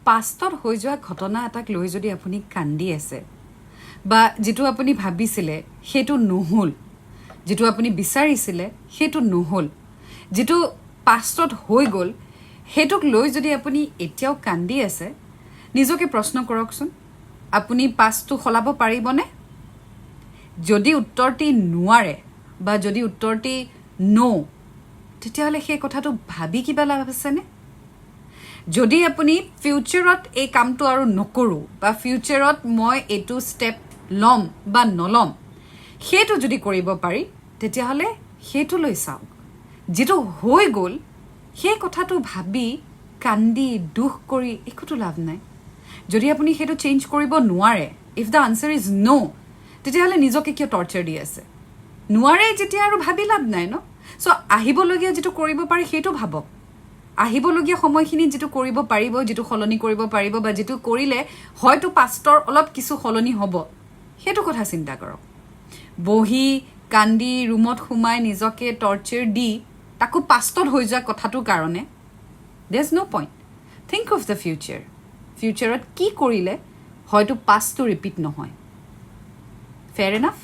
পাষ্টত হৈ যোৱা ঘটনা এটাক লৈ যদি আপুনি কান্দি আছে বা যেটো আপুনি ভাবিছিলে হেতু নহল যেটো আপুনি বিচাৰিছিলে হেতু নহল যেটো পাষ্টত হৈ গল হেতুক লৈ যদি আপুনি এতিয়াও কান্দি আছে নিজকে প্ৰশ্ন কৰকচোন আপুনি পাষ্টটো খলাব পাৰিবনে যদি উত্তৰটি নোৱাৰে বা যদি উত্তৰটি নো তেতিয়াহলে সেই কথাটো ভাবি কিবা লাভ আছেনে যদি আপুনি ফিউচাৰত এই কামটো আৰু নকৰো বা ফিউচাৰত মই এটো ষ্টেপ লম বা নলম হেতু যদি কৰিব পাৰি তেতিয়াহলে হেতু লৈ চাওক যেটো হৈ গল সেই কথাটো ভাবি কান্দি দুখ কৰি একোটো লাভ নাই যদি আপুনি হেতু চেঞ্জ কৰিব নোৱাৰে ইফ দা আনসাৰ ইজ নো তেতিয়াহলে নিজকে কিয় টৰ্চাৰ দি আছে নোৱাৰে যেতিয়া আৰু ভাবি লাভ নাই ন সো আহিবলগীয়া যেটো কৰিব পাৰি হেতু ভাবক আহিবলগীয়া সময়খিনি যেটো কৰিব পাৰিব যেটো খলনি কৰিব পাৰিব বা যেটো কৰিলে হয়তো পাষ্টৰ অলপ কিছু খলনি হ'ব হেতু কথা চিন্তা কৰক বহি কান্দি ৰুমত খুমাই নিজকে টৰ্চাৰ দি তাকো পাষ্টত হৈ যোৱা কথাটোৰ কাৰণে there's no point think of the future futureত কি কৰিলে হয়তো পাষ্টটো ৰিপিট নহয় fair enough